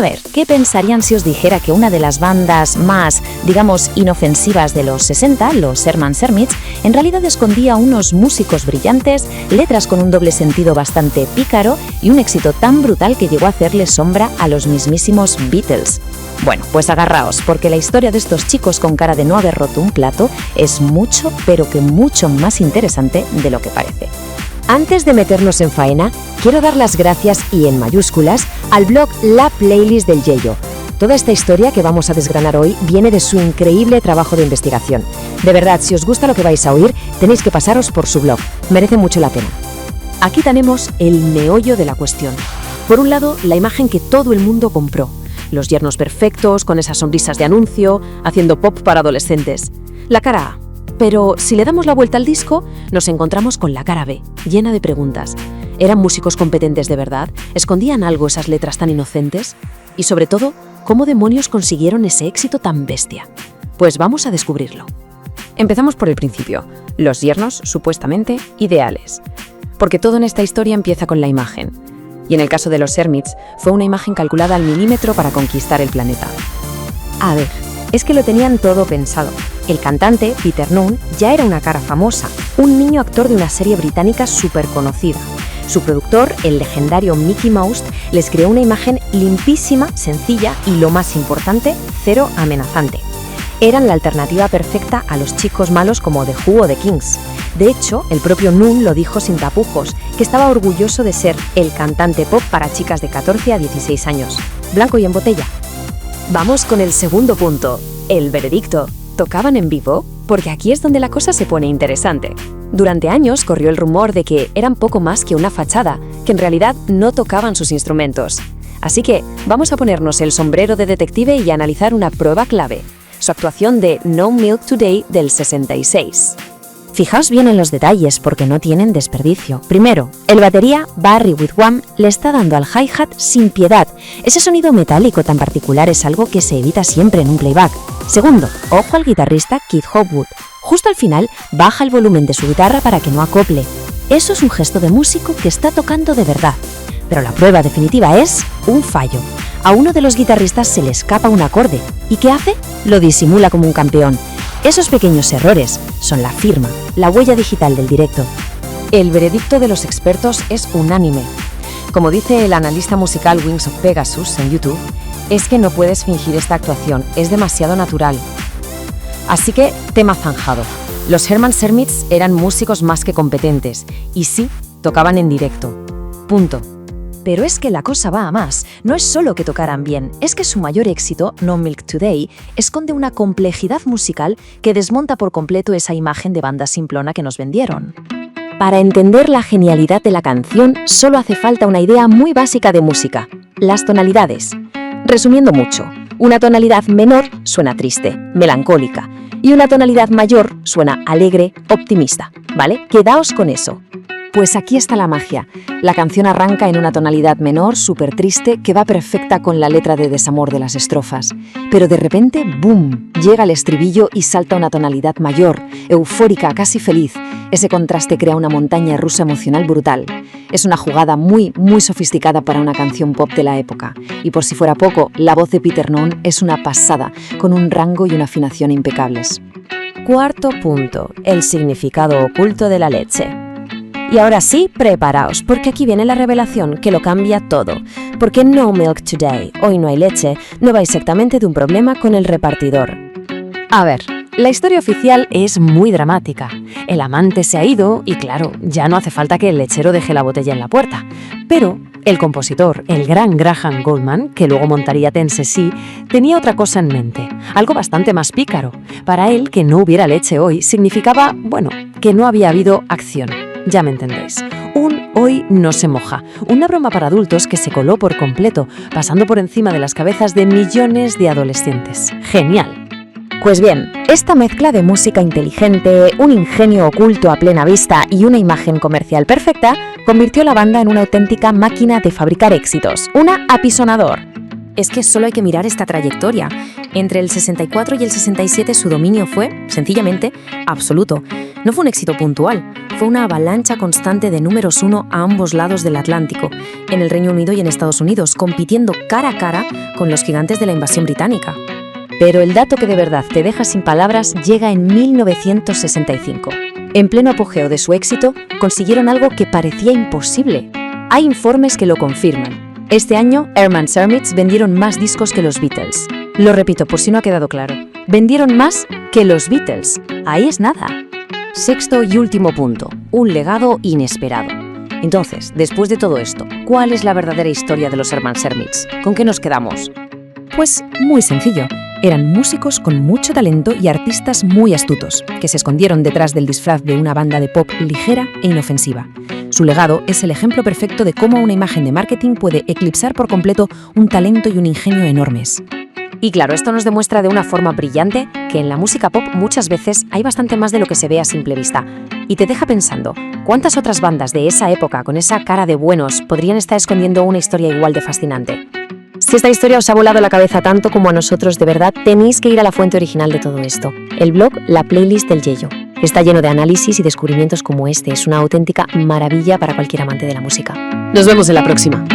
ver, ¿qué pensarían si os dijera que una de las bandas más, digamos, inofensivas de los 60, los Herman Hermits, en realidad escondía unos músicos brillantes, letras con un doble sentido bastante pícaro y un éxito tan brutal que llegó a hacerle sombra a los mismísimos Beatles? Bueno, pues agarraos, porque la historia de estos chicos con cara de no haber roto un plato es mucho, pero que mucho más interesante de lo que parece. Antes de meternos en faena, quiero dar las gracias, y en mayúsculas, al blog La Playlist del Yeyo. Toda esta historia que vamos a desgranar hoy viene de su increíble trabajo de investigación. De verdad, si os gusta lo que vais a oír, tenéis que pasaros por su blog. Merece mucho la pena. Aquí tenemos el meollo de la cuestión. Por un lado, la imagen que todo el mundo compró. Los yernos perfectos, con esas sonrisas de anuncio, haciendo pop para adolescentes. La cara A. Pero si le damos la vuelta al disco, nos encontramos con la cara B, llena de preguntas. ¿Eran músicos competentes de verdad? ¿Escondían algo esas letras tan inocentes? Y sobre todo, ¿cómo demonios consiguieron ese éxito tan bestia? Pues vamos a descubrirlo. Empezamos por el principio. Los yernos, supuestamente, ideales. Porque todo en esta historia empieza con la imagen. Y en el caso de los Hermits, fue una imagen calculada al milímetro para conquistar el planeta. A ver, es que lo tenían todo pensado. El cantante, Peter Nunn, ya era una cara famosa, un niño actor de una serie británica súper conocida. Su productor, el legendario Mickey Mouse, les creó una imagen limpísima, sencilla y, lo más importante, cero amenazante. Eran la alternativa perfecta a los chicos malos como The Who o The Kings. De hecho, el propio Nunn lo dijo sin tapujos, que estaba orgulloso de ser el cantante pop para chicas de 14 a 16 años. Blanco y en botella. Vamos con el segundo punto, el veredicto. ¿Tocaban en vivo? Porque aquí es donde la cosa se pone interesante. Durante años corrió el rumor de que eran poco más que una fachada, que en realidad no tocaban sus instrumentos. Así que vamos a ponernos el sombrero de detective y analizar una prueba clave, su actuación de No Milk Today del 66. Fijaos bien en los detalles porque no tienen desperdicio. Primero, el batería Barry Whitwam le está dando al hi-hat sin piedad. Ese sonido metálico tan particular es algo que se evita siempre en un playback. Segundo, ojo al guitarrista Keith Hopwood. Justo al final, baja el volumen de su guitarra para que no acople. Eso es un gesto de músico que está tocando de verdad. Pero la prueba definitiva es un fallo. A uno de los guitarristas se le escapa un acorde. ¿Y qué hace? Lo disimula como un campeón. Esos pequeños errores son la firma, la huella digital del directo. El veredicto de los expertos es unánime. Como dice el analista musical Wings of Pegasus en YouTube, es que no puedes fingir esta actuación, es demasiado natural. Así que, tema zanjado. Los Herman Hermits eran músicos más que competentes, y sí, tocaban en directo. Punto. Pero es que la cosa va a más. No es solo que tocaran bien, es que su mayor éxito, No Milk Today, esconde una complejidad musical que desmonta por completo esa imagen de banda simplona que nos vendieron. Para entender la genialidad de la canción, solo hace falta una idea muy básica de música: las tonalidades. Resumiendo mucho, una tonalidad menor suena triste, melancólica, y una tonalidad mayor suena alegre, optimista, ¿vale? Quedaos con eso. Pues aquí está la magia. La canción arranca en una tonalidad menor, súper triste, que va perfecta con la letra de desamor de las estrofas. Pero de repente, ¡boom!, llega el estribillo y salta una tonalidad mayor, eufórica, casi feliz. Ese contraste crea una montaña rusa emocional brutal. Es una jugada muy, muy sofisticada para una canción pop de la época. Y por si fuera poco, la voz de Peter Nunn es una pasada, con un rango y una afinación impecables. Cuarto punto, el significado oculto de la leche. Y ahora sí, preparaos, porque aquí viene la revelación que lo cambia todo. Porque No Milk Today, hoy no hay leche, no va exactamente de un problema con el repartidor. A ver, la historia oficial es muy dramática. El amante se ha ido y claro, ya no hace falta que el lechero deje la botella en la puerta. Pero el compositor, el gran Graham Gouldman, que luego montaría Tennessee, tenía otra cosa en mente, algo bastante más pícaro. Para él, que no hubiera leche hoy significaba, bueno, que no había habido acción. Ya me entendéis. Un hoy no se moja. Una broma para adultos que se coló por completo, pasando por encima de las cabezas de millones de adolescentes. ¡Genial! Pues bien, esta mezcla de música inteligente, un ingenio oculto a plena vista y una imagen comercial perfecta convirtió a la banda en una auténtica máquina de fabricar éxitos, una apisonador. es que solo hay que mirar esta trayectoria. Entre el 64 y el 67 su dominio fue, sencillamente, absoluto. No fue un éxito puntual, fue una avalancha constante de números 1 a ambos lados del Atlántico, en el Reino Unido y en Estados Unidos, compitiendo cara a cara con los gigantes de la invasión británica. Pero el dato que de verdad te deja sin palabras llega en 1965. En pleno apogeo de su éxito, consiguieron algo que parecía imposible. Hay informes que lo confirman. Este año, Herman's Hermits vendieron más discos que los Beatles. Lo repito por si no ha quedado claro. Vendieron más que los Beatles. Ahí es nada. Sexto y último punto, un legado inesperado. Entonces, después de todo esto, ¿cuál es la verdadera historia de los Herman's Hermits? ¿Con qué nos quedamos? Pues muy sencillo. Eran músicos con mucho talento y artistas muy astutos, que se escondieron detrás del disfraz de una banda de pop ligera e inofensiva. Su legado es el ejemplo perfecto de cómo una imagen de marketing puede eclipsar por completo un talento y un ingenio enormes. Y claro, esto nos demuestra de una forma brillante que en la música pop muchas veces hay bastante más de lo que se ve a simple vista. Y te deja pensando, ¿cuántas otras bandas de esa época con esa cara de buenos podrían estar escondiendo una historia igual de fascinante? Si esta historia os ha volado la cabeza tanto como a nosotros, de verdad tenéis que ir a la fuente original de todo esto, el blog La Playlist del Yello. Está lleno de análisis y descubrimientos como este. Es una auténtica maravilla para cualquier amante de la música. Nos vemos en la próxima.